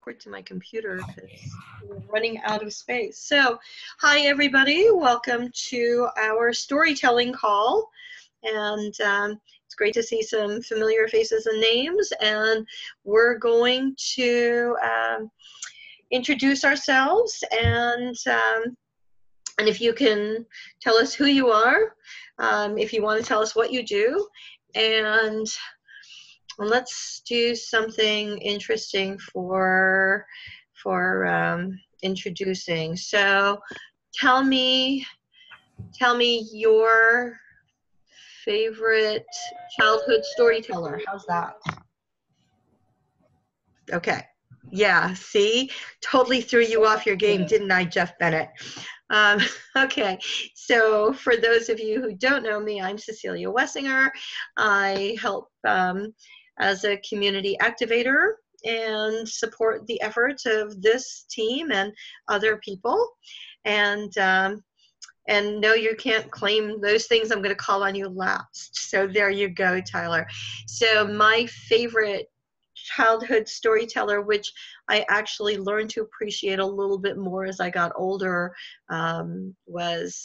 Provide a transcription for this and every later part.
to my computer because we're running out of space. So, hi everybody, welcome to our storytelling call, and it's great to see some familiar faces and names, and we're going to introduce ourselves, and if you can tell us who you are, if you want to tell us what you do, and let's do something interesting for introducing. So tell me your favorite childhood storyteller. How's that? Okay. Yeah, see? Totally threw you off your game, didn't I, Jeff Bennett? Okay, so for those of you who don't know me, I'm Cecilia Wessinger. I help as a community activator and support the efforts of this team and other people. And no, you can't claim those things. I'm going to call on you last. So there you go, Tyler. So my favorite childhood storyteller, which I actually learned to appreciate a little bit more as I got older, was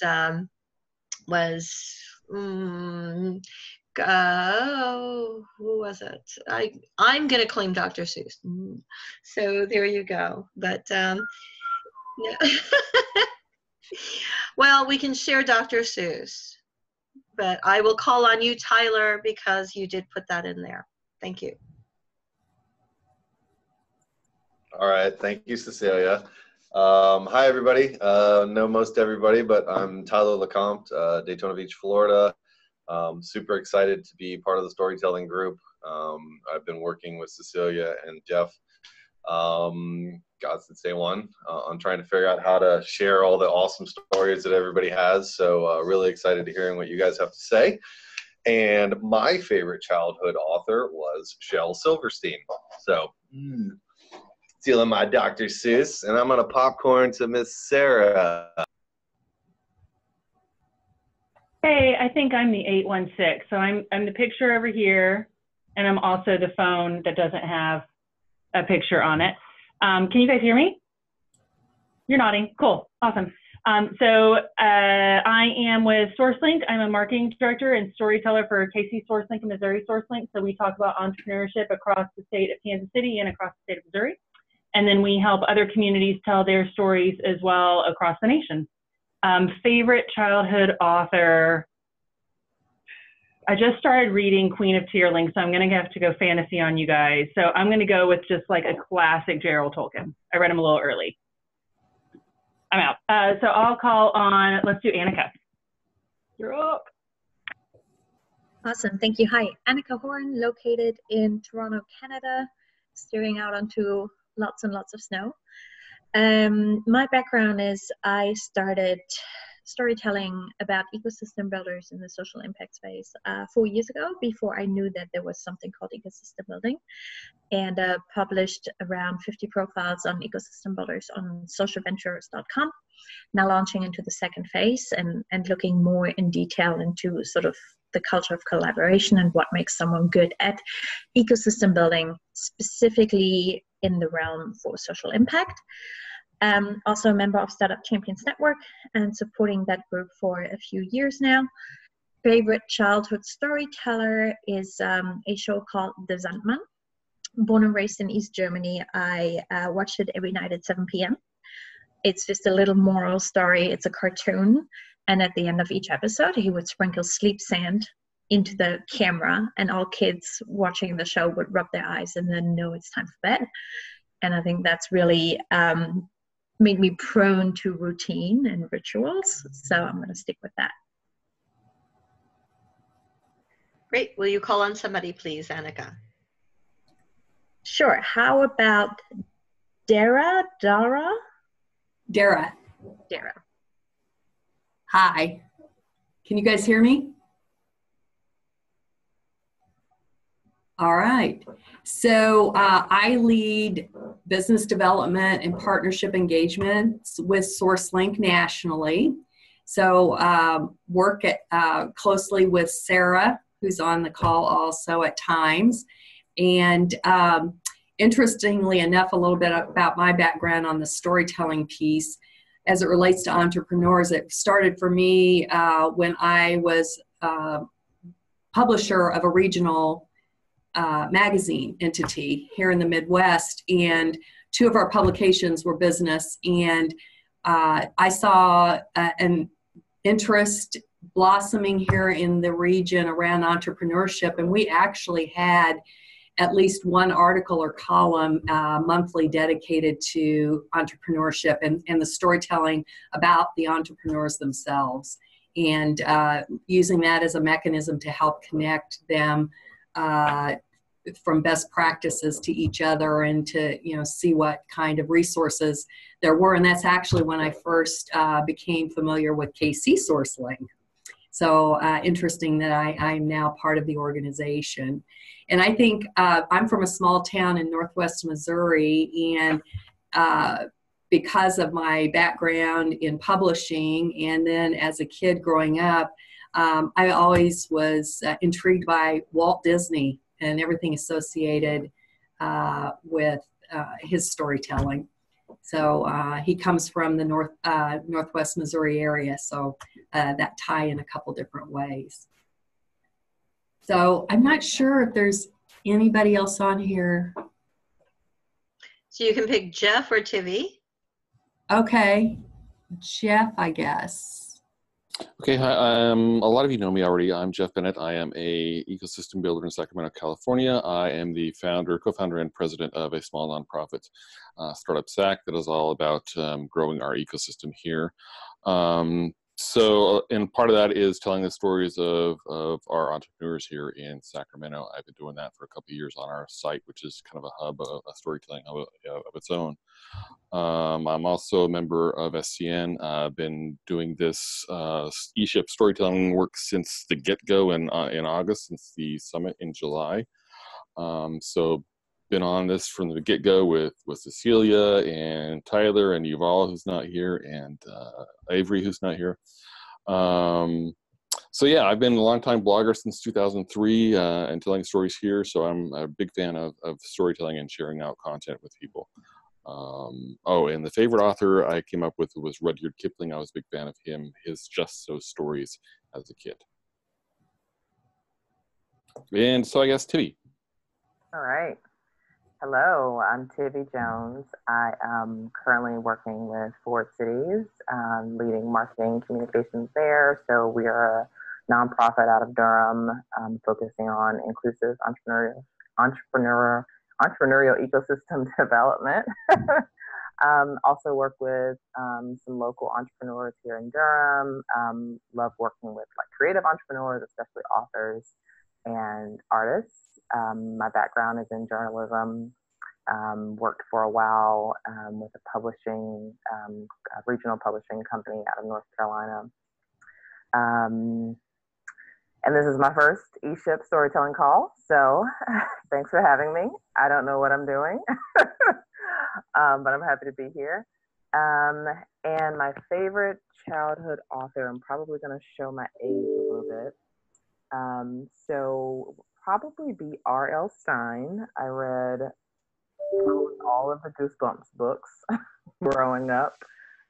who was it? I'm gonna claim Dr. Seuss. So there you go. But yeah. Well, we can share Dr. Seuss, but I will call on you, Tyler, because you did put that in there. Thank you. All right, thank you, Cecilia. Hi, everybody. Know most everybody, but I'm Tyler LeCompte, Daytona Beach, Florida. Super excited to be part of the storytelling group. I've been working with Cecilia and Jeff, God, since day one, on trying to figure out how to share all the awesome stories that everybody has. So really excited to hearing what you guys have to say. And my favorite childhood author was Shel Silverstein. So stealing my Dr. Seuss, and I'm gonna popcorn to Miss Sarah. Hey, I think I'm the 816. So I'm the picture over here, and I'm also the phone that doesn't have a picture on it. Can you guys hear me? You're nodding. Cool. Awesome. So I am with SourceLink. I'm a marketing director and storyteller for KC SourceLink and Missouri SourceLink. So we talk about entrepreneurship across the state of Kansas City and across the state of Missouri. And then we help other communities tell their stories as well across the nation. Favorite childhood author. I just started reading Queen of Tearling, so I'm going to have to go fantasy on you guys. So I'm going to go with just like a classic Gerald Tolkien. I read him a little early. I'm out. So I'll call on, let's do Annika. You're up. Awesome. Thank you. Hi, Annika Horn, located in Toronto, Canada, staring out onto lots and lots of snow. My background is I started storytelling about ecosystem builders in the social impact space 4 years ago, before I knew that there was something called ecosystem building, and published around 50 profiles on ecosystem builders on socialventures.com. Now launching into the second phase and looking more in detail into sort of the culture of collaboration and what makes someone good at ecosystem building, specifically in the realm for social impact. Also a member of Startup Champions Network and supporting that group for a few years now. Favorite childhood storyteller is a show called The Sandman. Born and raised in East Germany, I watched it every night at 7 p.m. It's just a little moral story. It's a cartoon. And at the end of each episode, he would sprinkle sleep sand into the camera, and all kids watching the show would rub their eyes and then know it's time for bed. And I think that's really made me prone to routine and rituals. So I'm going to stick with that. Great. Will you call on somebody, please, Annika? Sure. How about Dara? Dara. Hi. Can you guys hear me? All right. So I lead business development and partnership engagements with SourceLink nationally. So work closely with Sarah, who's on the call also at times. And interestingly enough, a little bit about my background on the storytelling piece as it relates to entrepreneurs. It started for me when I was publisher of a regional magazine entity here in the Midwest, and two of our publications were business, and I saw an interest blossoming here in the region around entrepreneurship, and we actually had at least one article or column monthly dedicated to entrepreneurship and the storytelling about the entrepreneurs themselves, and using that as a mechanism to help connect them from best practices to each other, and to see what kind of resources there were. And that's actually when I first became familiar with KC SourceLink. So interesting that I'm now part of the organization. And I think I'm from a small town in Northwest Missouri, and because of my background in publishing, and then as a kid growing up, I always was intrigued by Walt Disney and everything associated with his storytelling. So he comes from the Northwest Missouri area, so that tie in a couple different ways. So I'm not sure if there's anybody else on here. So you can pick Jeff or Tivy. Okay, Jeff, I guess. Okay, hi. A lot of you know me already. I'm Jeff Bennett. I am a ecosystem builder in Sacramento, California. I am the co-founder and president of a small nonprofit startup SAC that is all about growing our ecosystem here. And part of that is telling the stories of our entrepreneurs here in Sacramento. I've been doing that for a couple of years on our site, which is kind of a hub, a storytelling hub of its own. I'm also a member of SCN. I've been doing this ESHIP storytelling work since the get-go in August, since the summit in July. So been on this from the get-go with Cecilia and Tyler and Yuval, who's not here, and Avery, who's not here. So yeah, I've been a long-time blogger since 2003 and telling stories here, so I'm a big fan of storytelling and sharing out content with people. And the favorite author I came up with was Rudyard Kipling. I was a big fan of him, his Just So stories as a kid. And so I guess Tivy. All right. Hello, I'm Tivy Jones. I am currently working with Ford Cities, leading marketing communications there. So we are a nonprofit out of Durham, focusing on inclusive entrepreneurial ecosystem development. Also work with some local entrepreneurs here in Durham. Love working with creative entrepreneurs, especially authors and artists. My background is in journalism. Worked for a while with a publishing, regional publishing company out of North Carolina. And this is my first ESHIP storytelling call, so thanks for having me. I don't know what I'm doing, but I'm happy to be here. And my favorite childhood author, I'm probably going to show my age a little bit. So probably be R.L. Stine. I read all of the Goosebumps books growing up.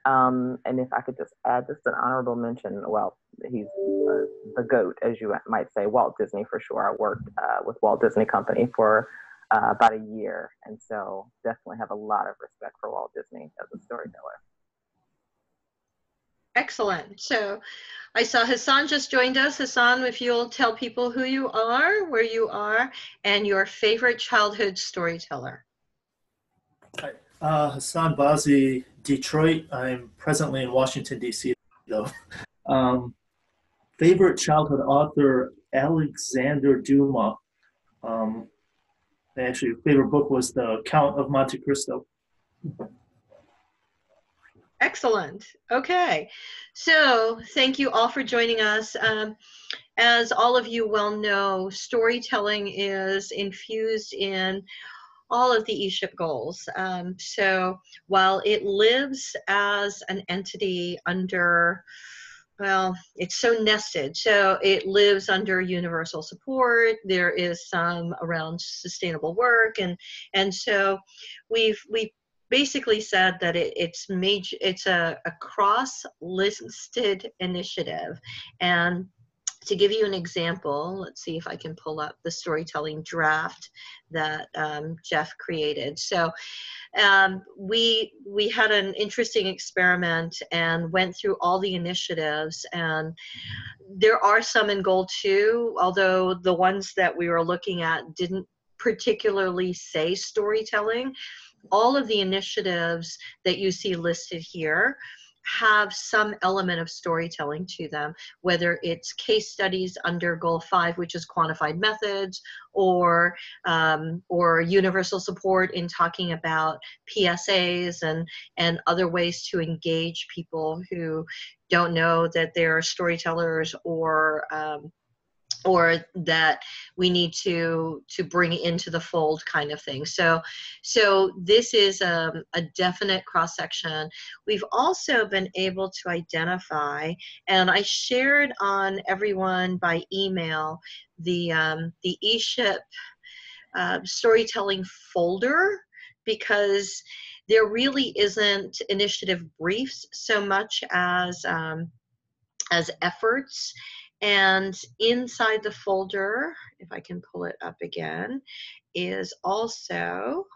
And if I could just add just an honorable mention, well, he's the GOAT, as you might say, Walt Disney for sure. I worked with Walt Disney Company for about a year. And so definitely have a lot of respect for Walt Disney as a storyteller. Excellent. So I saw Hassan just joined us. Hassan, if you'll tell people who you are, where you are, and your favorite childhood storyteller. Hi, Hassan Bazi, Detroit. I'm presently in Washington, D.C. though. Favorite childhood author, Alexander Dumas. Actually, favorite book was The Count of Monte Cristo. Excellent. Okay. So thank you all for joining us. As all of you well know, storytelling is infused in all of the ESHIP goals. So while it lives as an entity under Well, it's so nested. So it lives under universal support. There is some around sustainable work, and so we've basically said that it's a cross listed initiative. And to give you an example, let's see if I can pull up the storytelling draft that Jeff created. So we had an interesting experiment and went through all the initiatives, and there are some in goal too, although the ones that we were looking at didn't particularly say storytelling. All of the initiatives that you see listed here have some element of storytelling to them, whether it's case studies under goal 5, which is quantified methods, or universal support in talking about PSAs and other ways to engage people who don't know that they're storytellers, or that we need to bring into the fold, kind of thing. So this is a definite cross section. We've also been able to identify, and I shared on everyone by email, the ESHIP storytelling folder, because there really isn't initiative briefs so much as efforts. And inside the folder, if I can pull it up again, is also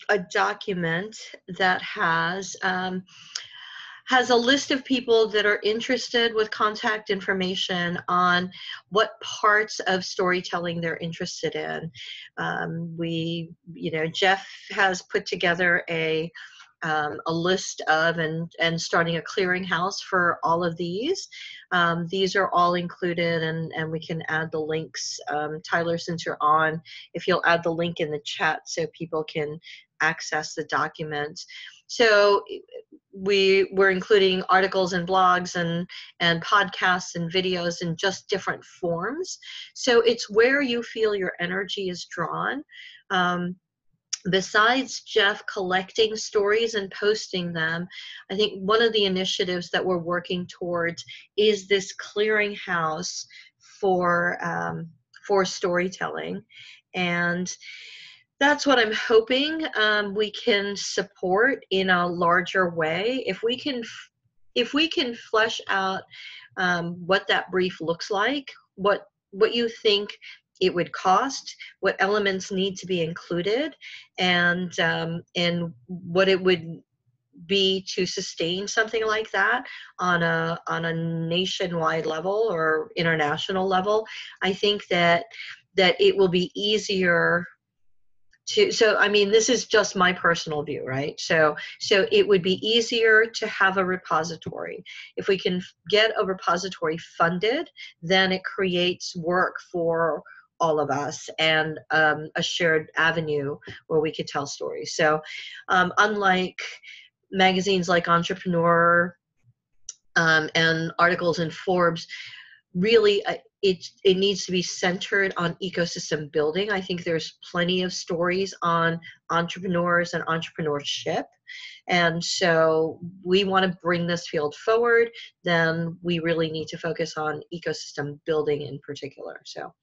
a document that has a list of people that are interested, with contact information on what parts of storytelling they're interested in. Jeff has put together a list of and starting a clearinghouse for all of these. These are all included, and we can add the links. Tyler, since you're on, if you'll add the link in the chat so people can access the documents. So we're including articles and blogs and podcasts and videos in just different forms. So it's where you feel your energy is drawn. Besides Jeff collecting stories and posting them, I think one of the initiatives that we're working towards is this clearinghouse for storytelling. And that's what I'm hoping we can support in a larger way. If we can flesh out what that brief looks like, what you think it would cost, what elements need to be included, and what it would be to sustain something like that on a nationwide level or international level, I think that it will be easier to, so I mean, this is just my personal view, right? So it would be easier to have a repository. If we can get a repository funded, then it creates work for all of us and a shared avenue where we could tell stories. So unlike magazines like Entrepreneur and articles in Forbes, really it needs to be centered on ecosystem building. I think there's plenty of stories on entrepreneurs and entrepreneurship. And so we want to bring this field forward, then we really need to focus on ecosystem building in particular. So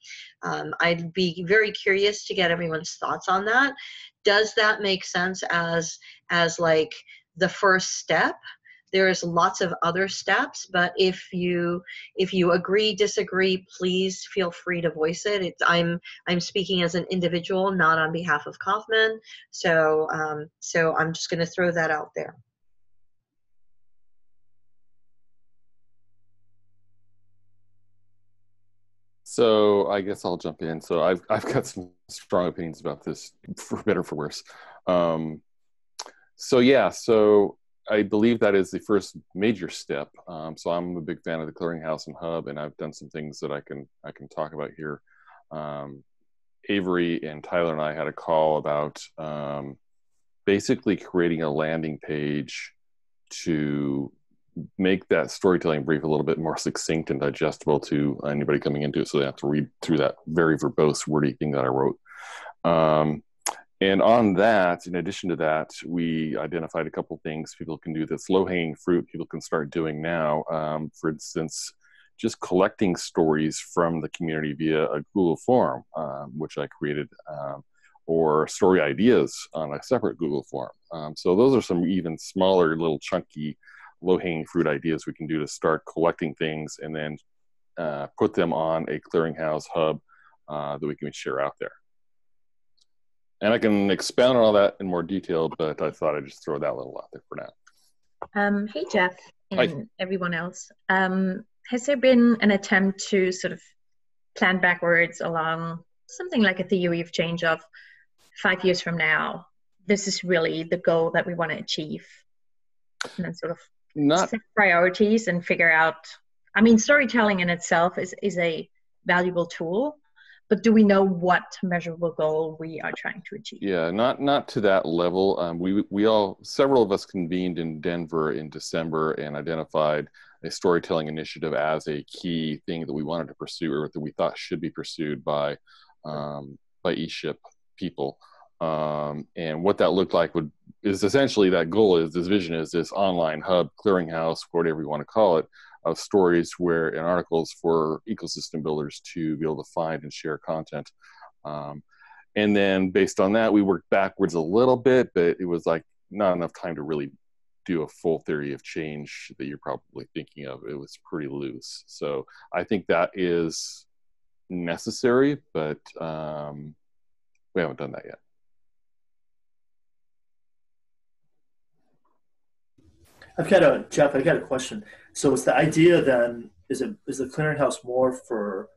I'd be very curious to get everyone's thoughts on that. Does that make sense as like the first step? There's lots of other steps, but if you agree, disagree, please feel free to voice it. I'm speaking as an individual, not on behalf of Kaufman. So I'm just going to throw that out there. So I guess I'll jump in. So I've got some strong opinions about this, for better or for worse. So I believe that is the first major step. So I'm a big fan of the Clearinghouse and Hub, and I've done some things that I can talk about here. Avery and Tyler and I had a call about basically creating a landing page to make that storytelling brief a little bit more succinct and digestible to anybody coming into it, so they have to read through that very verbose, wordy thing that I wrote. And on that, in addition to that, we identified a couple things people can do that's low-hanging fruit people can start doing now. For instance, just collecting stories from the community via a Google form, which I created, or story ideas on a separate Google form. So those are some even smaller, little chunky, low-hanging fruit ideas we can do to start collecting things and then put them on a clearinghouse hub that we can share out there. And I can expound on all that in more detail, but I thought I'd just throw that little out there for now. Hey, Jeff, and Hi. everyone else. Has there been an attempt to sort of plan backwards along something like a theory of change of 5 years from now? This is really the goal that we want to achieve. And then sort of set priorities and figure out, I mean, storytelling in itself is a valuable tool, but do we know what measurable goal we are trying to achieve? Yeah, not to that level. Several of us convened in Denver in December and identified a storytelling initiative as a key thing that we wanted to pursue, or that we thought should be pursued by ESHIP people. And what that looked like is essentially that goal is, this vision is this online hub, clearinghouse, whatever you want to call it, of stories and articles for ecosystem builders to be able to find and share content. And then based on that, we worked backwards a little bit, but it was like not enough time to really do a full theory of change that you're probably thinking of. It was pretty loose. So I think that is necessary, but we haven't done that yet. Jeff, I've got a question. So is the idea then, is the clearinghouse more for,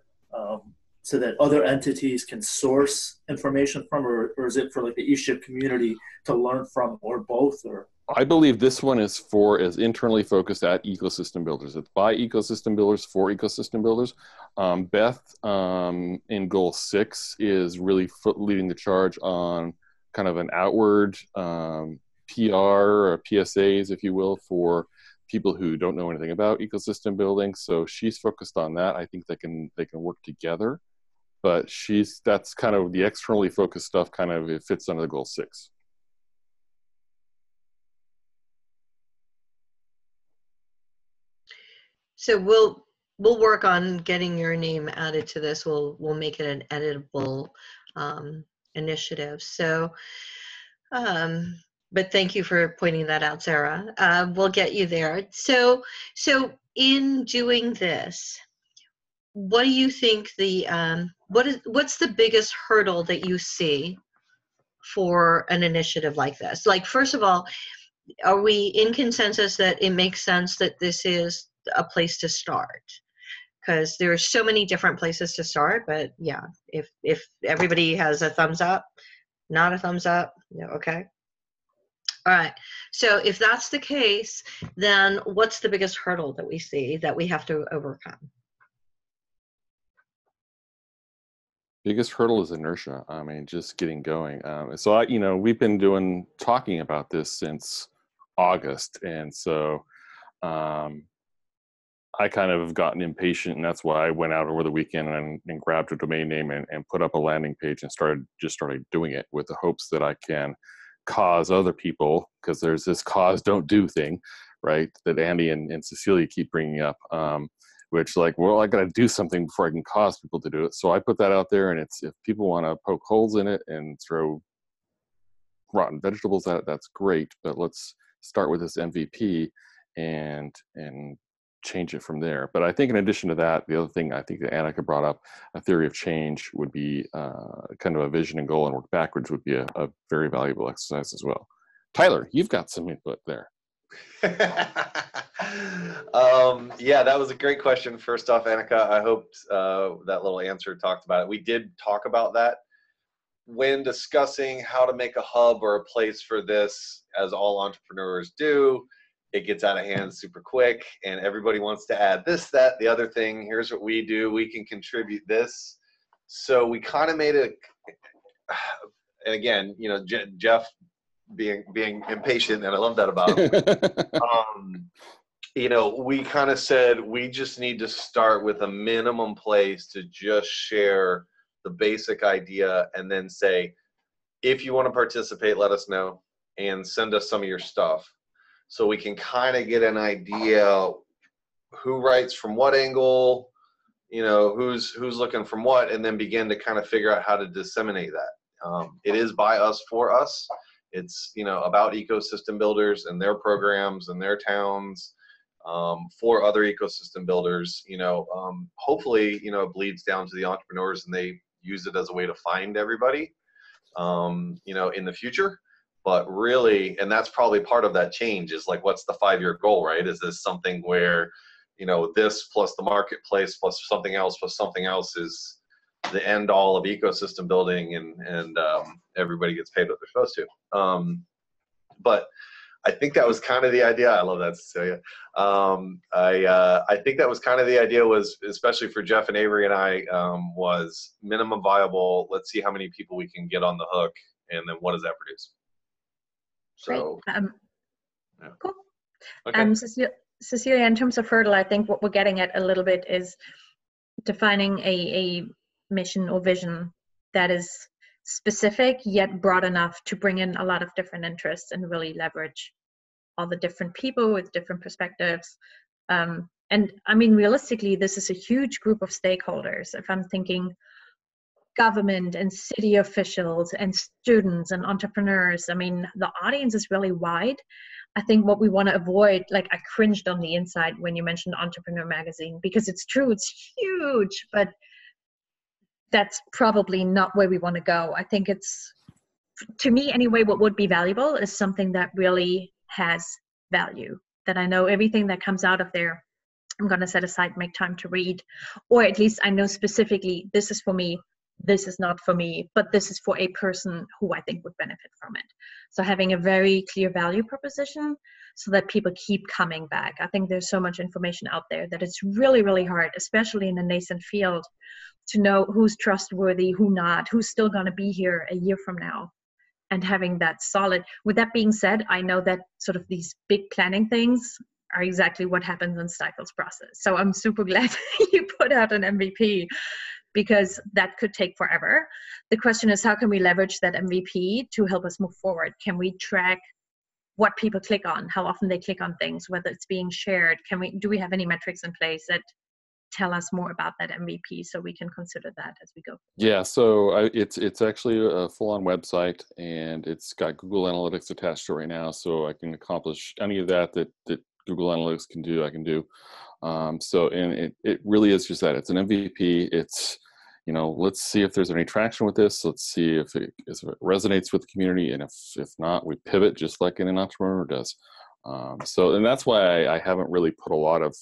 so that other entities can source information from, or is it for like the eShip community to learn from, or both? Or I believe this one is internally focused at ecosystem builders. It's by ecosystem builders for ecosystem builders. Beth, in goal 6, is really leading the charge on kind of an outward PR or PSAs, if you will, for people who don't know anything about ecosystem building. So she's focused on that. I think they can work together, but that's kind of the externally focused stuff. Kind of it fits under the goal 6. So we'll work on getting your name added to this. We'll make it an editable initiative. So. But thank you for pointing that out, Sarah. We'll get you there. So in doing this, what do you think what's the biggest hurdle that you see for an initiative like this? Like, first of all, are we in consensus that it makes sense that this is a place to start? Because there are so many different places to start, but yeah, if everybody has a thumbs up, not a thumbs up, yeah, okay. All right, so if that's the case, then what's the biggest hurdle that we see that we have to overcome? Biggest hurdle is inertia. I mean, just getting going. So we've been talking about this since August, and so I kind of have gotten impatient, and that's why I went out over the weekend and grabbed a domain name and put up a landing page and started doing it with the hopes that I can cause other people, because there's this cause don't do thing, right, that Andy and Cecilia keep bringing up, which I got to do something before I can cause people to do it. So I put that out there, and if people want to poke holes in it and throw rotten vegetables at it, that's great, but let's start with this MVP and change it from there. But I think in addition to that, the other thing I think that Annika brought up, a theory of change, would be kind of a vision and goal, and work backwards would be a very valuable exercise as well. Tyler, you've got some input there. Yeah, that was a great question. First off, Annika, I hope that little answer talked about it. We did talk about that when discussing how to make a hub or a place for this, as all entrepreneurs do. It gets out of hand super quick, and everybody wants to add this, that, the other thing. Here's what we do. We can contribute this. So we kind of made it, and again, Jeff being impatient, and I love that about him. We kind of said we just need to start with a minimum place to just share the basic idea, and then say, if you want to participate, let us know and send us some of your stuff so we can kind of get an idea who writes from what angle, you know, who's looking from what, and then begin to kind of figure out how to disseminate that. It is by us for us. It's, you know, about ecosystem builders and their programs and their towns, for other ecosystem builders. You know, hopefully, you know, it bleeds down to the entrepreneurs and they use it as a way to find everybody, you know, in the future. But really, and that's probably part of that change, is like, what's the 5-year goal, right? Is this something where, you know, this plus the marketplace plus something else is the end all of ecosystem building, and everybody gets paid what they're supposed to. But I think that was kind of the idea. I love that, Cecilia. I think that was kind of the idea, was, especially for Jeff and Avery and I, was minimum viable. Let's see how many people we can get on the hook, and then what does that produce? So, Great. yeah. Cool. Okay. Cecilia, in terms of hurdle, I think what we're getting at a little bit is defining a mission or vision that is specific yet broad enough to bring in a lot of different interests and really leverage all the different people with different perspectives. And I mean, realistically, this is a huge group of stakeholders. If I'm thinking government and city officials and students and entrepreneurs, I mean, the audience is really wide. I think what we want to avoid, like, I cringed on the inside when you mentioned Entrepreneur Magazine, because it's true, it's huge, but that's probably not where we want to go. I think it's, to me anyway, what would be valuable is something that really has value, that I know everything that comes out of there, I'm going to set aside, make time to read, or at least I know specifically, this is for me, this is not for me, but this is for a person who I think would benefit from it. So having a very clear value proposition so that people keep coming back. I think there's so much information out there that it's really, really hard, especially in a nascent field, to know who's trustworthy, who not, who's still going to be here a year from now. And having that solid. With that being said, I know that sort of these big planning things are exactly what happens in Stifle's process. So I'm super glad you put out an MVP, because that could take forever. The question is, how can we leverage that MVP to help us move forward? Can we track what people click on, how often they click on things, whether it's being shared? Do we have any metrics in place that tell us more about that MVP so we can consider that as we go? Yeah, so it's actually a full-on website, and it's got Google Analytics attached to it right now, so I can accomplish any of that Google Analytics can do, I can do. So, and it really is just that. It's an MVP. It's, you know, let's see if there's any traction with this. Let's see if it resonates with the community, and if not, we pivot just like an entrepreneur does. So, and that's why I haven't really put a lot of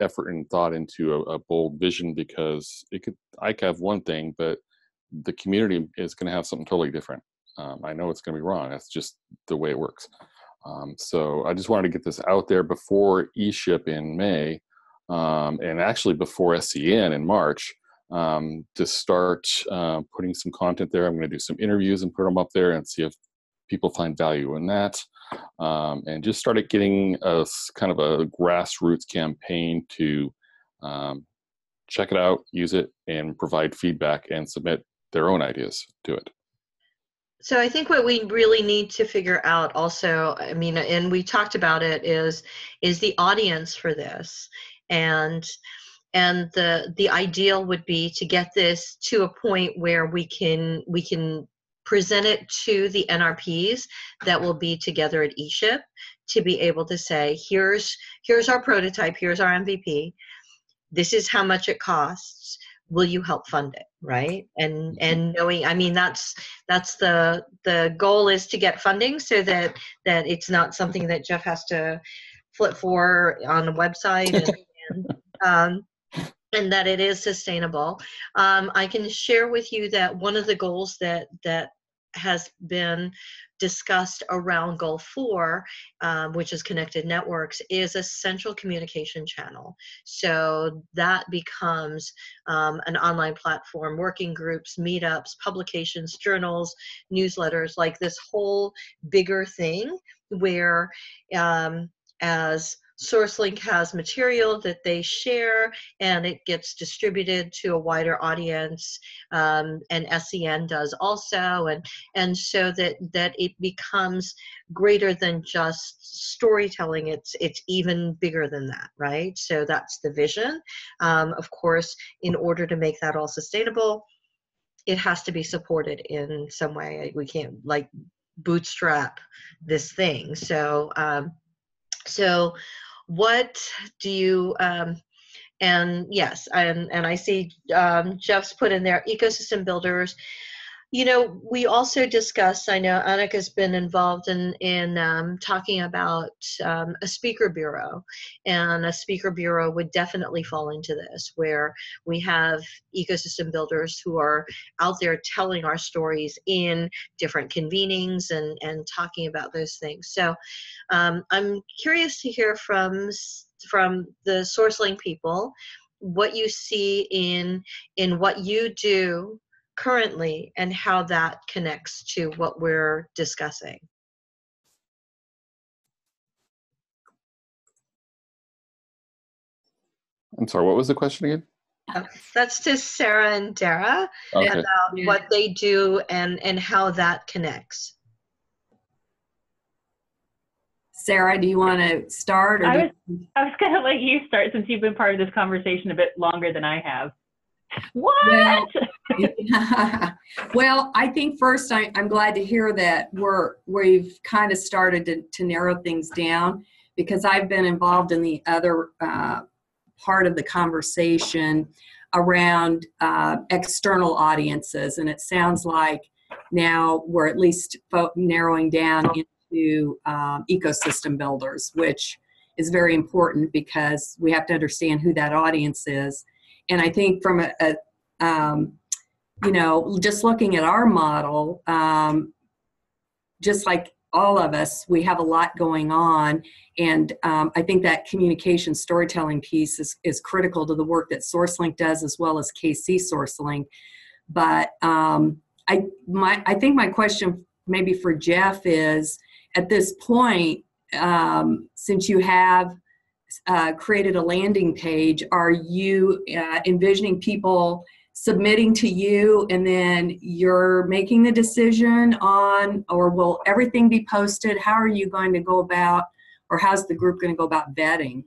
effort and thought into a bold vision, because I could have one thing, but the community is going to have something totally different. I know it's going to be wrong. That's just the way it works. So I just wanted to get this out there before ESHIP in May, and actually before SCN in March, to start putting some content there. I'm going to do some interviews and put them up there and see if people find value in that, and just started getting a kind of a grassroots campaign to check it out, use it, and provide feedback and submit their own ideas to it. So I think what we really need to figure out also, I mean, and we talked about it, is the audience for this. And the ideal would be to get this to a point where we can present it to the NRPs that will be together at ESHIP, to be able to say, here's our prototype, here's our MVP, this is how much it costs, will you help fund it, right? And knowing, I mean, that's the goal, is to get funding so that it's not something that Jeff has to flip for on the website, and that it is sustainable. I can share with you that one of the goals that has been discussed around Goal 4, which is connected networks, is a central communication channel. So that becomes an online platform, working groups, meetups, publications, journals, newsletters, like this whole bigger thing where as SourceLink has material that they share, and it gets distributed to a wider audience, and SEN does also, and so that it becomes greater than just storytelling. It's even bigger than that, right? So that's the vision. Of course, in order to make that all sustainable, it has to be supported in some way. We can't like bootstrap this thing. So so what do you and yes, and I see Jeff's put in there ecosystem builders. You know, we also discussed, I know Annika's been involved in talking about a speaker bureau, and a speaker bureau would definitely fall into this, where we have ecosystem builders who are out there telling our stories in different convenings and talking about those things. So I'm curious to hear from the SourceLink people what you see in what you do currently and how that connects to what we're discussing. I'm sorry, what was the question again? That's to Sarah and Dara about what they do and how that connects. Sarah, do you want to start? Or I was going to let you start, since you've been part of this conversation a bit longer than I have. What? Well, I think first I'm glad to hear that we've kind of started to narrow things down, because I've been involved in the other part of the conversation around external audiences, and it sounds like now we're at least narrowing down into ecosystem builders, which is very important because we have to understand who that audience is. And I think from you know, just looking at our model, just like all of us, we have a lot going on. And I think that communication storytelling piece is critical to the work that SourceLink does, as well as KC SourceLink. But I think my question maybe for Jeff is, at this point, since you have created a landing page, are you envisioning people submitting to you and then you're making the decision on, or will everything be posted? How are you going to go about, or how's the group going to go about vetting?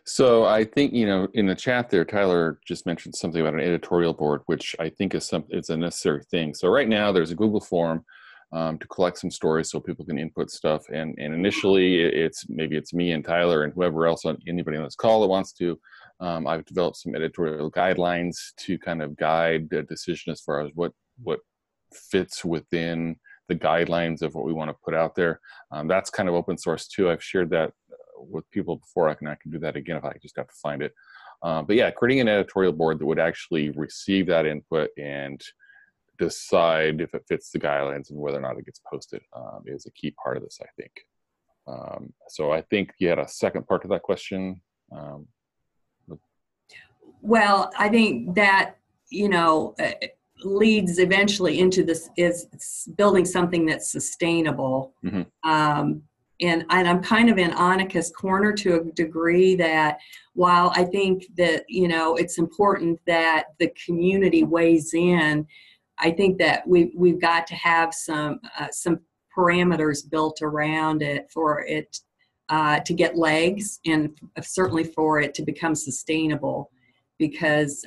So I think, you know, in the chat there, Tyler just mentioned something about an editorial board, which I think is it's a necessary thing. So right now there's a Google form to collect some stories so people can input stuff. And initially it's me and Tyler and whoever else, anybody on this call that wants to. I've developed some editorial guidelines to kind of guide the decision as far as what fits within the guidelines of what we want to put out there. That's kind of open source too. I've shared that with people before. I can do that again if I just have to find it. But yeah, creating an editorial board that would actually receive that input and decide if it fits the guidelines and whether or not it gets posted is a key part of this, I think. So I think you had a second part to that question. Well, I think that, you know, leads eventually into this is building something that's sustainable. Mm-hmm. And I'm kind of in Annika's corner to a degree, that while I think that, you know, it's important that the community weighs in, I think that we've got to have some parameters built around it for it to get legs, and certainly for it to become sustainable. Because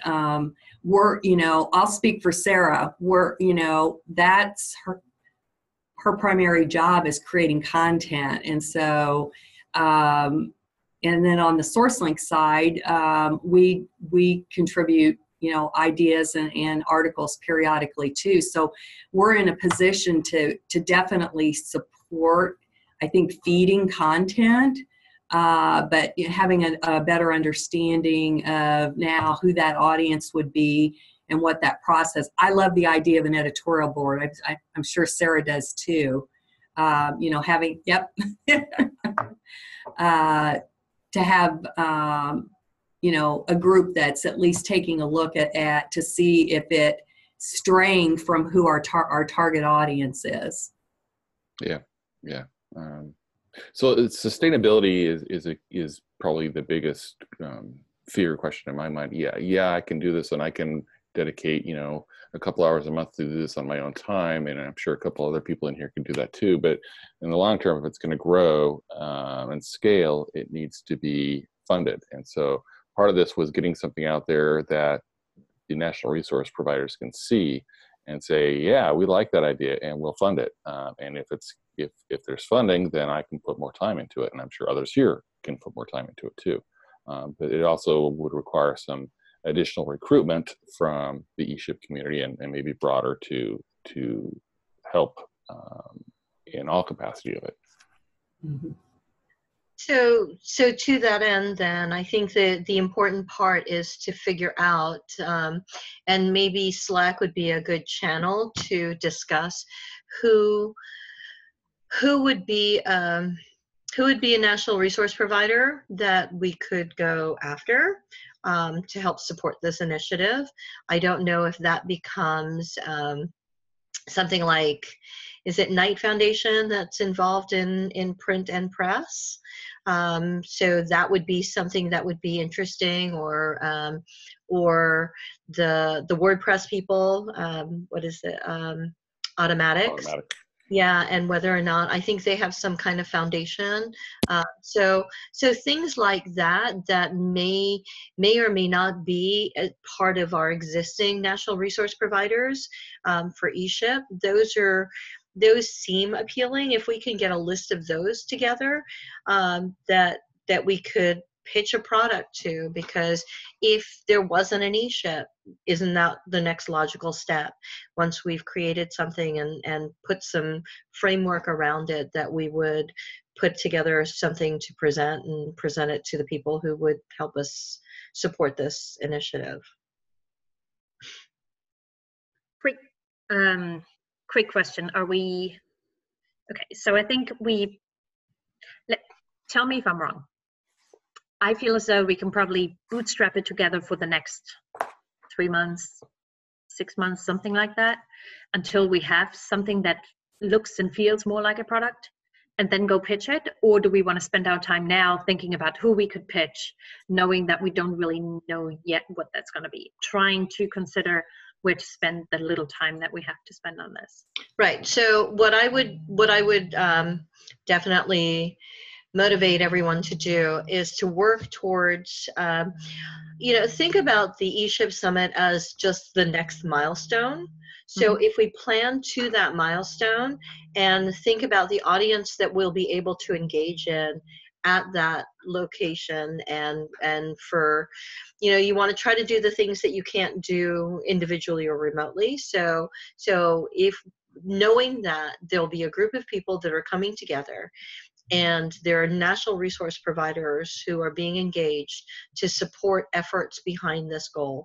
we're, you know, I'll speak for Sarah. We're, you know, that's her primary job is creating content, and so, and then on the SourceLink side, we contribute, you know, ideas and articles periodically too. So we're in a position to definitely support, I think, feeding content. But having a better understanding of now who that audience would be and what that process. I love the idea of an editorial board. I'm sure Sarah does too. You know, having to have you know, a group that's at least taking a look at to see if it straying from who our target audience is. Yeah. So sustainability is probably the biggest fear question in my mind. Yeah, I can do this, and I can dedicate a couple hours a month to do this on my own time, and I'm sure a couple other people in here can do that too. But in the long term, if it's going to grow and scale, it needs to be funded. And so part of this was getting something out there that the national resource providers can see and say, yeah, we like that idea and we'll fund it. And if there's funding, then I can put more time into it, and I'm sure others here can put more time into it too. But it also would require some additional recruitment from the ESHIP community and maybe broader to help in all capacity of it. Mm-hmm. So to that end, then, I think that the important part is to figure out, and maybe Slack would be a good channel to discuss who would be a national resource provider that we could go after to help support this initiative. I don't know if that becomes something like, is it Knight Foundation that's involved in print and press? So that would be something that would be interesting, or the WordPress people. What is it? Automatics. Yeah, and whether or not, I think they have some kind of foundation. So things like that may or may not be a part of our existing national resource providers for ESHIP. Those seem appealing. If we can get a list of those together, that we could pitch a product to, because if there wasn't an ESHIP, isn't that the next logical step? Once we've created something and put some framework around it, that we would put together something to present it to the people who would help us support this initiative. Quick question. Are we, okay, so I think tell me if I'm wrong. I feel as though we can probably bootstrap it together for the next 3 months, 6 months, something like that, until we have something that looks and feels more like a product, and then go pitch it? Or do we want to spend our time now thinking about who we could pitch, knowing that we don't really know yet what that's going to be, trying to consider where to spend the little time that we have to spend on this? Right. So what I would definitely motivate everyone to do is to work towards, think about the ESHIP Summit as just the next milestone. So if we plan to that milestone and think about the audience that we'll be able to engage in at that location, and for, you want to try to do the things that you can't do individually or remotely. So if knowing that there'll be a group of people that are coming together, and there are national resource providers who are being engaged to support efforts behind this goal,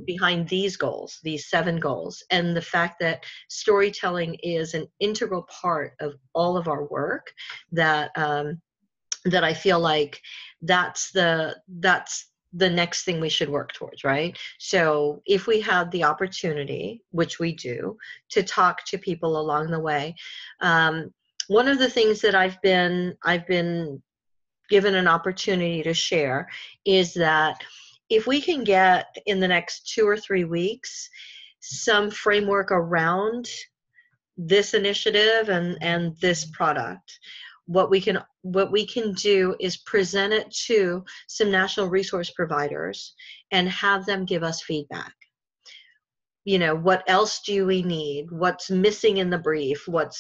behind these goals, these 7 goals, and the fact that storytelling is an integral part of all of our work, that I feel like that's the next thing we should work towards, right? So if we have the opportunity, which we do, to talk to people along the way, one of the things that I've been given an opportunity to share is that if we can get, in the next 2 or 3 weeks, some framework around this initiative and this product, what we can do is present it to some national resource providers and have them give us feedback. What else do we need? What's missing in the brief? What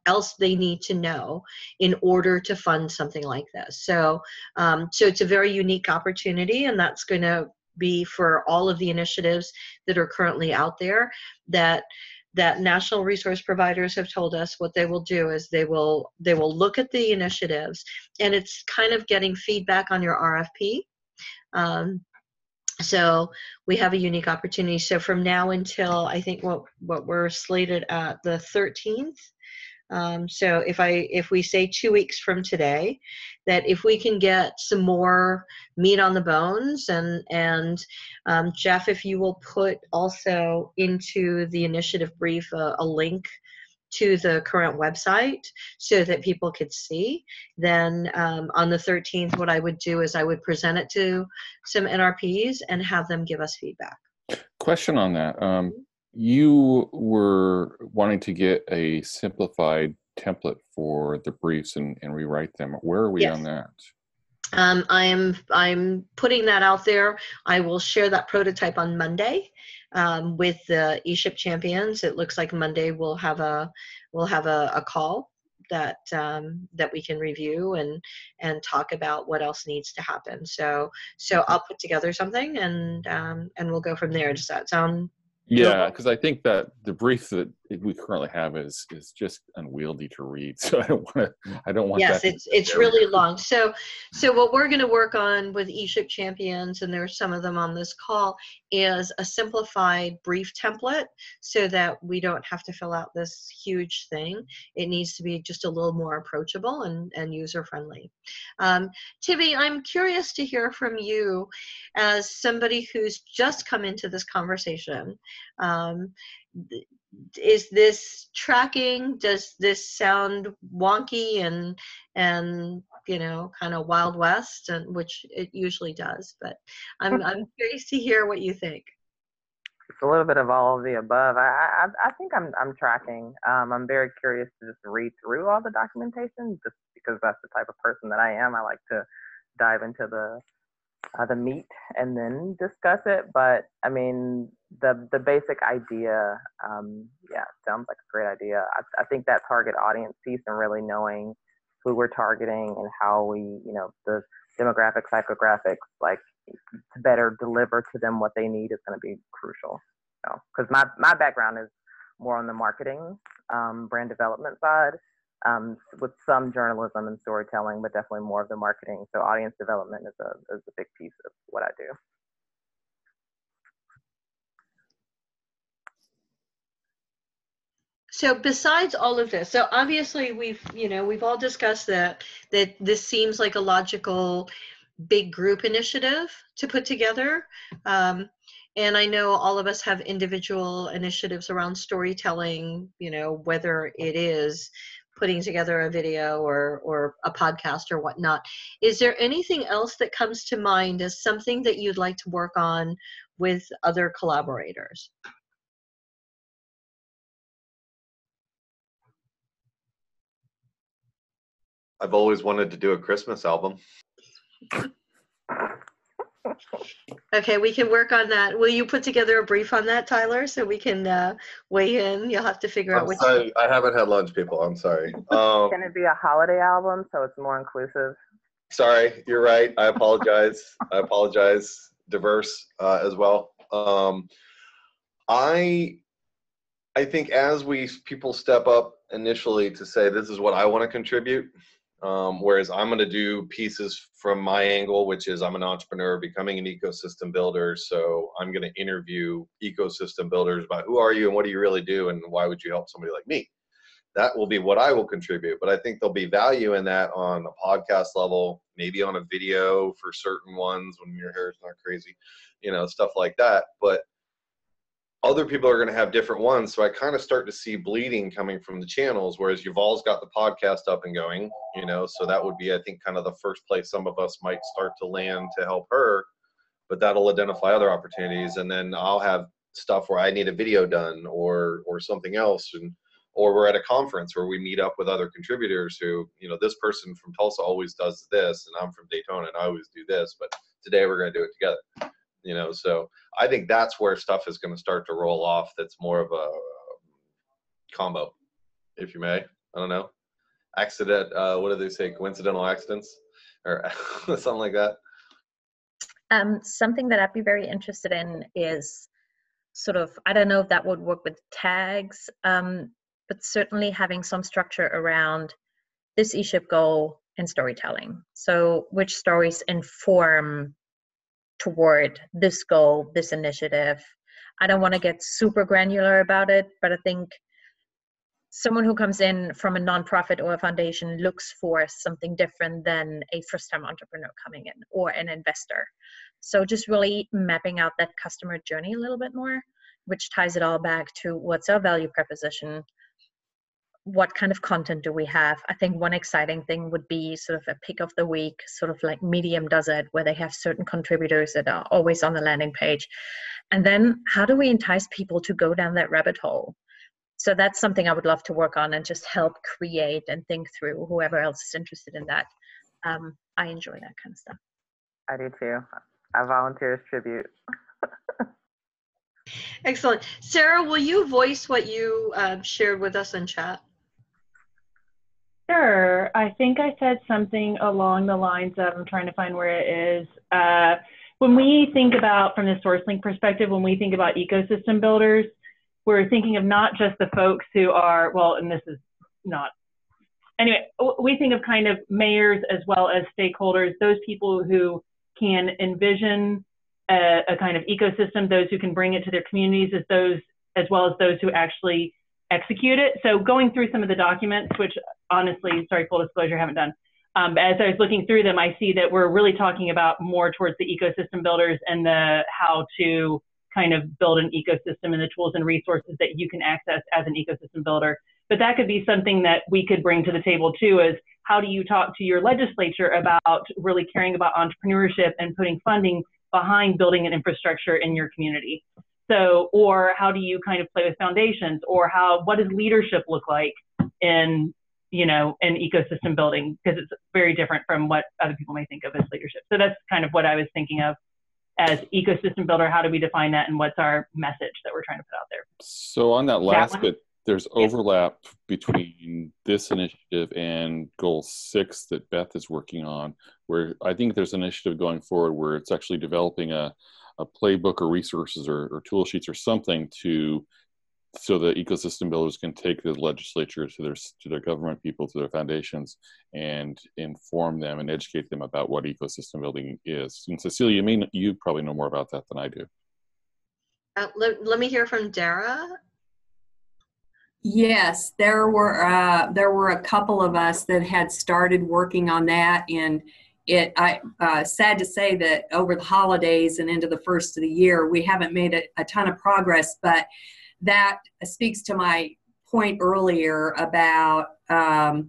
else they need to know in order to fund something like this? So it's a very unique opportunity, and that's going to be for all of the initiatives that are currently out there, that national resource providers have told us what they will do is they will look at the initiatives, and it's kind of getting feedback on your RFP. So we have a unique opportunity. So from now until, I think what we're slated at the 13th. So if we say 2 weeks from today, that if we can get some more meat on the bones, and Jeff, if you will put also into the initiative brief a link to the current website so that people could see. Then on the 13th, what I would do is I would present it to some NRPs and have them give us feedback. Question on that. You were wanting to get a simplified template for the briefs and rewrite them. Where are we Yes. on that? I'm putting that out there. I will share that prototype on Monday with the ESHIP champions. It looks like Monday we'll have a call that that we can review and talk about what else needs to happen. So I'll put together something and we'll go from there. Does that sound? Yeah, because I think that the brief that we currently have is just unwieldy to read. So I don't want yes, that. Yes, it's really long. So what we're going to work on with ESHIP champions, and there's some of them on this call, is a simplified brief template so that we don't have to fill out this huge thing. It needs to be just a little more approachable and user friendly. Tivi, I'm curious to hear from you as somebody who's just come into this conversation. Is this tracking? Does this sound wonky and you know, kind of Wild West, and which it usually does? But I'm curious to hear what you think. It's a little bit of all of the above. I think I'm tracking. I'm very curious to just read through all the documentation, just because that's the type of person that I am. I like to dive into the meat and then discuss it. But I mean, the basic idea, yeah, sounds like a great idea. I think that target audience piece and really knowing who we're targeting and how we, you know, the demographics, psychographics, like to better deliver to them what they need is going to be crucial. Because my background is more on the marketing, brand development side, with some journalism and storytelling, but definitely more of the marketing. So audience development is a big piece of what I do. So besides all of this, so obviously we've all discussed that this seems like a logical big group initiative to put together. And I know all of us have individual initiatives around storytelling, you know, whether it is putting together a video or a podcast or whatnot. Is there anything else that comes to mind as something that you'd like to work on with other collaborators? I've always wanted to do a Christmas album. Okay, we can work on that. Will you put together a brief on that, Tyler, so we can weigh in? You'll have to figure out which. Sorry, I haven't had lunch, people. I'm sorry. Can it be a holiday album so it's more inclusive? Sorry, you're right. I apologize. I apologize. Diverse as well. I think as people step up initially to say, this is what I want to contribute, whereas I'm going to do pieces from my angle, which is I'm an entrepreneur becoming an ecosystem builder. So I'm going to interview ecosystem builders about who are you and what do you really do and why would you help somebody like me? That will be what I will contribute. But I think there'll be value in that on a podcast level, maybe on a video for certain ones when your hair is not crazy, you know, stuff like that. But other people are going to have different ones. So I kind of start to see bleeding coming from the channels, whereas Yuval's got the podcast up and going, you know, so that would be, I think, kind of the first place some of us might start to land to help her, but that'll identify other opportunities. And then I'll have stuff where I need a video done or something else. Or we're at a conference where we meet up with other contributors who, you know, this person from Tulsa always does this and I'm from Daytona and I always do this, but today we're going to do it together. You know, so I think that's where stuff is going to start to roll off. That's more of a combo, if you may. I don't know. Accident. What do they say? Coincidental accidents or something like that. Something that I'd be very interested in is sort of, I don't know if that would work with tags, but certainly having some structure around this ESHIP goal and storytelling. So which stories inform toward this goal, this initiative. I don't want to get super granular about it, but I think someone who comes in from a nonprofit or a foundation looks for something different than a first-time entrepreneur coming in or an investor. So just really mapping out that customer journey a little bit more, which ties it all back to what's our value proposition, what kind of content do we have? I think one exciting thing would be sort of a pick of the week, sort of like Medium does it, where they have certain contributors that are always on the landing page. And then how do we entice people to go down that rabbit hole? So that's something I would love to work on and just help create and think through, whoever else is interested in that. I enjoy that kind of stuff. I do too. I volunteer as tribute. Excellent. Sarah, will you voice what you shared with us in chat? Sure. I think I said something along the lines of, I'm trying to find where it is. When we think about, from the SourceLink perspective, when we think about ecosystem builders, we're thinking of not just the folks who are, well, and this is not, anyway, we think of kind of mayors as well as stakeholders, those people who can envision a kind of ecosystem, those who can bring it to their communities, as well as those who actually execute it. So going through some of the documents, which honestly, sorry, full disclosure, I haven't done. As I was looking through them, I see that we're really talking about more towards the ecosystem builders and the how to kind of build an ecosystem and the tools and resources that you can access as an ecosystem builder. But that could be something that we could bring to the table too, is how do you talk to your legislature about really caring about entrepreneurship and putting funding behind building an infrastructure in your community? So, or how do you kind of play with foundations, or what does leadership look like in, in ecosystem building? Because it's very different from what other people may think of as leadership. So that's kind of what I was thinking of as ecosystem builder. How do we define that, and what's our message that we're trying to put out there? So on that last bit, there's overlap between this initiative and Goal 6 that Beth is working on, where I think there's an initiative going forward where it's actually developing a playbook or resources or tool sheets or something so the ecosystem builders can take the legislature to their government people, to their foundations, and inform them and educate them about what ecosystem building is. And Cecilia, you probably know more about that than I do. Let me hear from Dara. Yes, there were a couple of us that had started working on that, and sad to say that over the holidays and into the first of the year, we haven't made a ton of progress, but that speaks to my point earlier about, the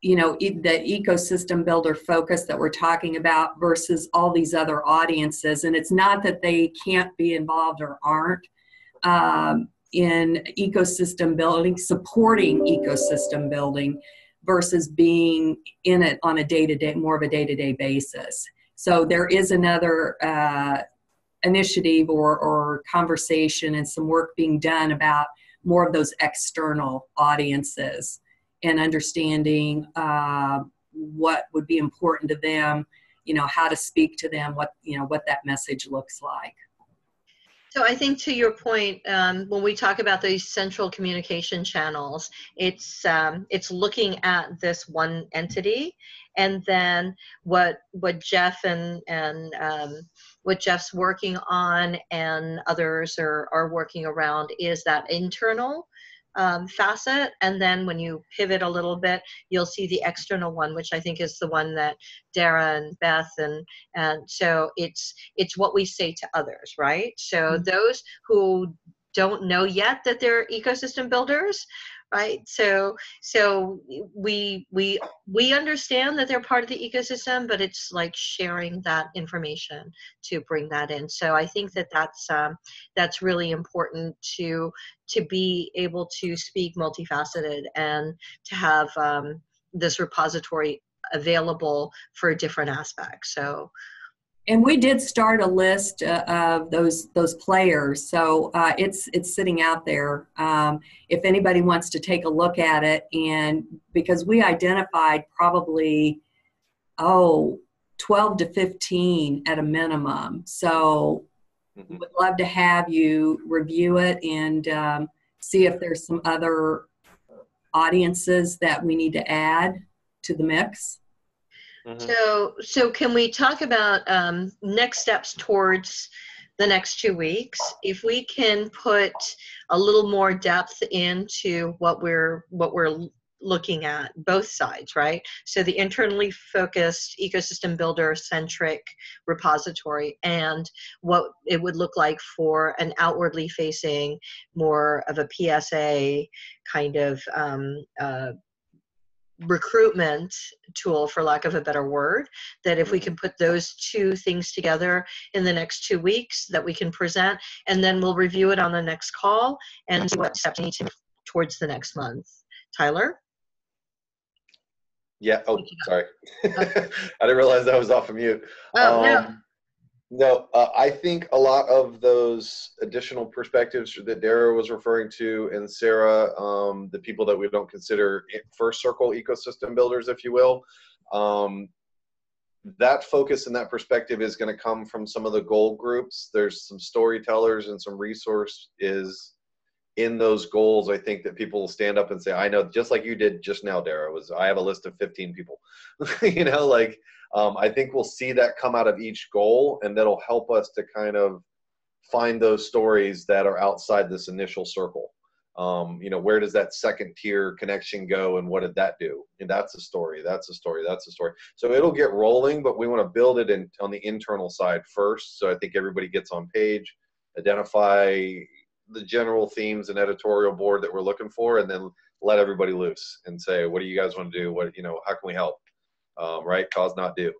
ecosystem builder focus that we're talking about versus all these other audiences. And it's not that they can't be involved or aren't in ecosystem building, supporting ecosystem building, versus being in it on a day-to-day, more of a day-to-day basis. So there is another initiative or conversation and some work being done about more of those external audiences and understanding what would be important to them, how to speak to them, what that message looks like. So I think to your point, when we talk about these central communication channels, it's looking at this one entity, and then what Jeff and what Jeff's working on and others are working around is that internal facet, and then when you pivot a little bit, you'll see the external one, which I think is the one that Dara and Beth and so it's what we say to others, right? So those who don't know yet that they're ecosystem builders, right? So we understand that they're part of the ecosystem, but it's like sharing that information to bring that in. So I think that's really important to be able to speak multifaceted and to have this repository available for different aspects. So. And we did start a list of those players, so it's sitting out there. If anybody wants to take a look at it, and because we identified probably 12 to 15 at a minimum, so we'd love to have you review it and see if there's some other audiences that we need to add to the mix. So can we talk about next steps towards the next 2 weeks? If we can put a little more depth into what we're looking at both sides, right? So the internally focused ecosystem builder centric repository, and what it would look like for an outwardly facing, more of a PSA kind of recruitment tool, for lack of a better word, that if we can put those two things together in the next 2 weeks, that we can present, and then we'll review it on the next call and see what steps need to move towards the next month. Tyler? Yeah. Oh, sorry. I didn't realize I was off of mute. No. No, I think a lot of those additional perspectives that Dara was referring to, and Sarah, the people that we don't consider first circle ecosystem builders, if you will, that focus and that perspective is going to come from some of the goal groups. There's some storytellers and some resource is in those goals. I think that people will stand up and say, I know, just like you did just now, Dara, I have a list of 15 people, you know, like, I think we'll see that come out of each goal, and that'll help us to kind of find those stories that are outside this initial circle. You know, where does that second tier connection go, and what did that do? And that's a story, that's a story, that's a story. So it'll get rolling, but we want to build it in on the internal side first. So I think everybody gets on page, identify the general themes and editorial board that we're looking for, and then let everybody loose and say, what do you guys want to do? What, you know, how can we help? Right? Cause, not do.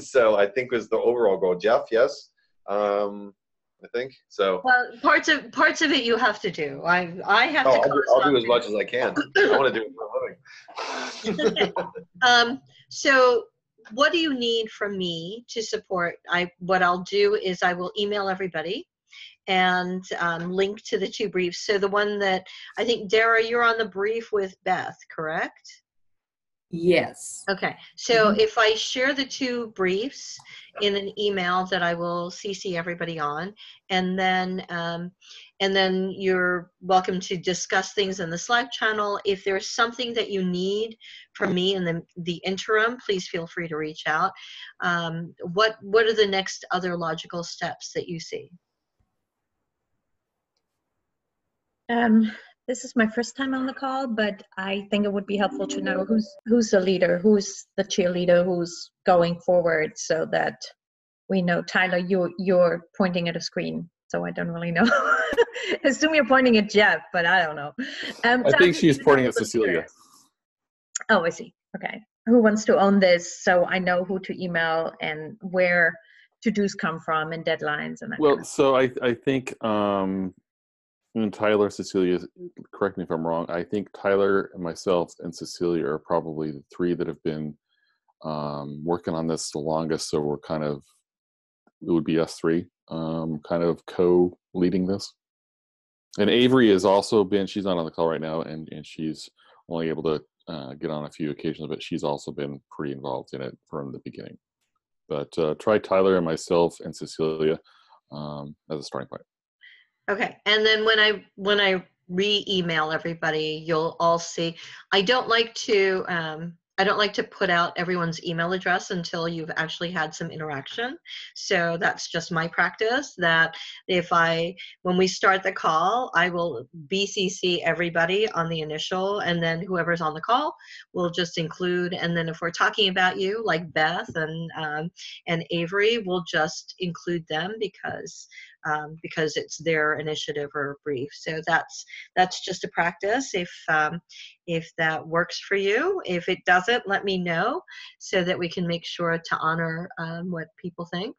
So I think was the overall goal. Jeff, yes? I think so. Well, parts of it you have to do. I have to. I'll do as much as I can. I want to do it for a living. So what do you need from me to support? What I'll do is I will email everybody and link to the 2 briefs. So the one that I think, Dara, you're on the brief with Beth, correct? Yes. Okay, so if I share the 2 briefs in an email that I will CC everybody on, and then you're welcome to discuss things in the Slack channel. If there's something that you need from me in the interim, please feel free to reach out. What are the next other logical steps that you see? This is my first time on the call, but I think it would be helpful to know who's the leader, who's the cheerleader, who's going forward, so that we know. Tyler, you're pointing at a screen, so I don't really know. Assume you're pointing at Jeff, but I don't know. I think she's pointing at Cecilia. Oh, I see. Okay. Who wants to own this, so I know who to email and where to-dos come from and deadlines and that Well, kind of so I think and Tyler, Cecilia, correct me if I'm wrong, I think Tyler and myself and Cecilia are probably the 3 that have been working on this the longest. So we're kind of, it would be us 3 kind of co-leading this. And Avery has also been, she's not on the call right now, and she's only able to get on a few occasions, but she's also been pretty involved in it from the beginning. But try Tyler and myself and Cecilia as a starting point. Okay, and then when I re-email everybody, you'll all see. I don't like to put out everyone's email address until you've actually had some interaction. So that's just my practice, that when we start the call, I will BCC everybody on the initial, and then whoever's on the call will just include, and then if we're talking about you, like Beth and Avery, we'll just include them because it's their initiative or brief. So that's just a practice. If that works for you, if it doesn't, let me know so that we can make sure to honor what people think.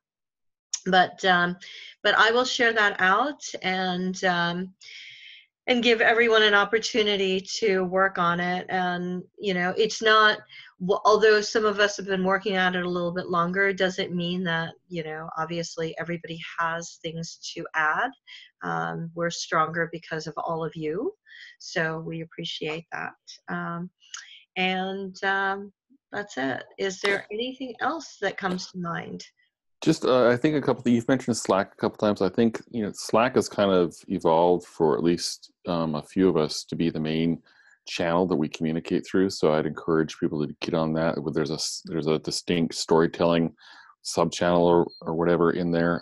But I will share that out and give everyone an opportunity to work on it. And you know, it's not, although some of us have been working at it a little bit longer, doesn't mean that, you know, obviously everybody has things to add. We're stronger because of all of you, so we appreciate that. That's it. Is there anything else that comes to mind? Just, I think you've mentioned Slack a couple times. I think, you know, Slack has kind of evolved for at least a few of us to be the main channel that we communicate through. So I'd encourage people to get on that. There's a distinct storytelling sub-channel or whatever in there.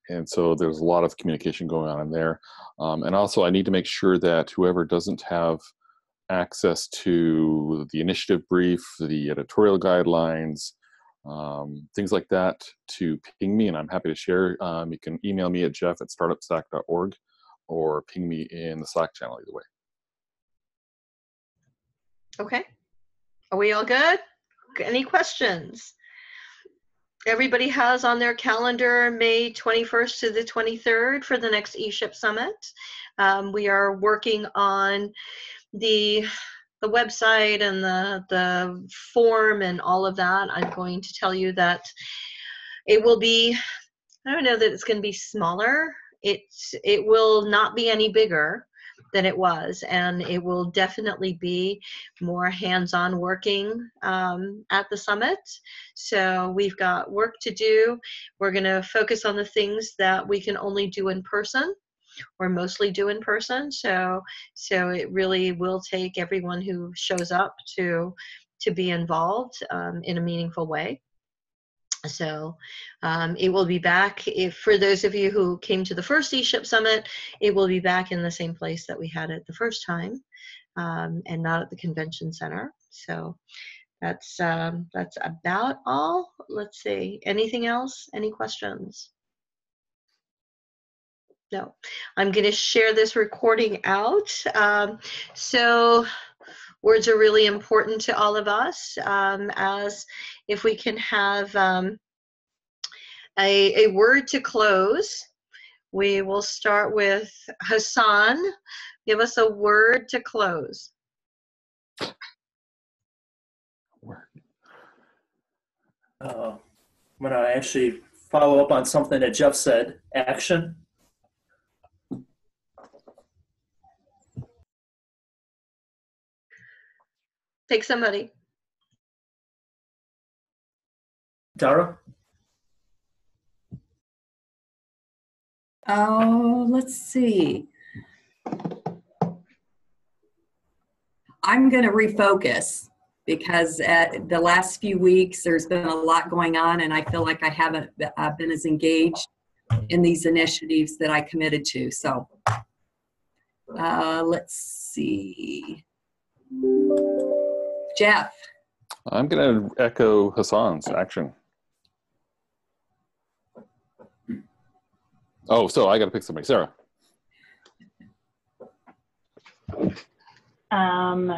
And so there's a lot of communication going on in there. And also I need to make sure that whoever doesn't have access to the initiative brief, the editorial guidelines, things like that, to ping me, and I'm happy to share. You can email me at jeff@startupsac.org or ping me in the Slack channel, either way. Okay. Are we all good? Any questions? Everybody has on their calendar May 21st to the 23rd for the next ESHIP Summit. We are working on the website and the form and all of that. I'm going to tell you that it will be, I don't know that it's going to be smaller. It will not be any bigger than it was, and it will definitely be more hands-on working at the summit. So we've got work to do. We're going to focus on the things that we can only do in person, or mostly do in person. So it really will take everyone who shows up to be involved in a meaningful way. So it will be back. For those of you who came to the first ESHIP Summit, it will be back in the same place that we had it the first time, and not at the convention center. So that's about all. Let's see. Anything else? Any questions? No. I'm going to share this recording out. So words are really important to all of us. As if we can have a word to close, we will start with Hassan. Give us a word to close. I'm going to actually follow up on something that Jeff said. Action. Take somebody. Dara? Oh, let's see. I'm going to refocus, because the last few weeks there's been a lot going on, and I feel like I haven't been as engaged in these initiatives that I committed to. So let's see. Jeff. I'm going to echo Hassan's action. Oh, so I got to pick somebody. Sarah. I know.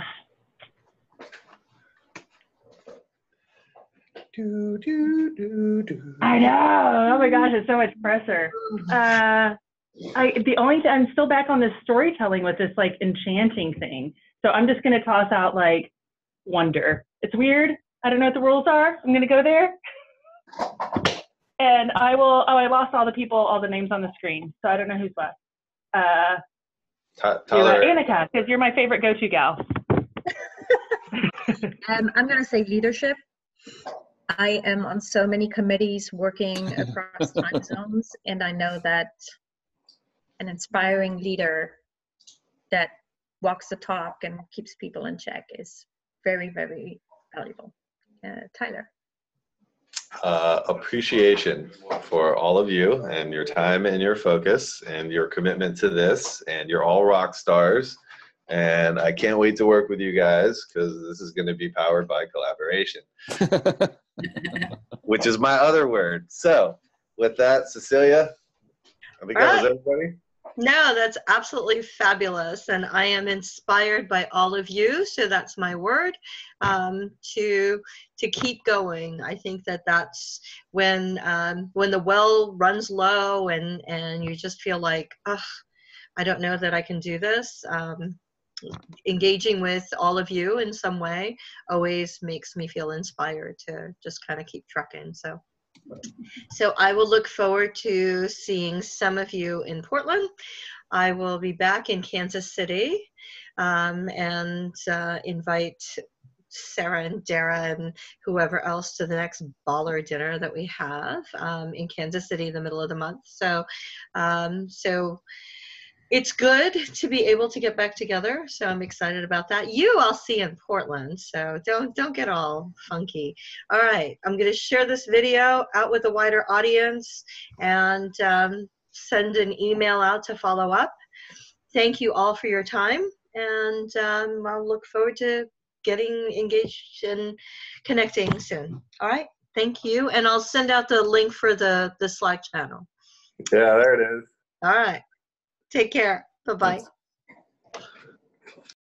Oh my gosh, it's so much pressure. I'm still back on this storytelling with this like enchanting thing. So I'm just gonna toss out like wonder. It's weird. I don't know what the rules are. I'm gonna go there. And I will. Oh, I lost all the people, all the names on the screen, so I don't know who's left. Tyler. Annika, because you're my favorite go-to gal. I'm going to say leadership. I am on so many committees working across time zones, and I know that an inspiring leader that walks the talk and keeps people in check is very, very valuable. Tyler. Appreciation for all of you and your time and your focus and your commitment to this, and you're all rock stars, and I can't wait to work with you guys, because this is going to be powered by collaboration, which is my other word. So with that, Cecilia, I think that was everybody. No, that's absolutely fabulous, and I am inspired by all of you. So that's my word, to keep going. I think that's when the well runs low and you just feel like, ugh, I don't know that I can do this. Engaging with all of you in some way always makes me feel inspired to just kind of keep trucking. So I will look forward to seeing some of you in Portland. I will be back in Kansas City, and invite Sarah and Dara and whoever else to the next baller dinner that we have in Kansas City in the middle of the month. So it's good to be able to get back together, so I'm excited about that. I'll see in Portland, so don't get all funky. All right, I'm going to share this video out with a wider audience and send an email out to follow up. Thank you all for your time. and I'll look forward to getting engaged and connecting soon. All right. Thank you. And I'll send out the link for the Slack channel. Yeah, there it is. All right. Take care. Bye-bye. Thanks.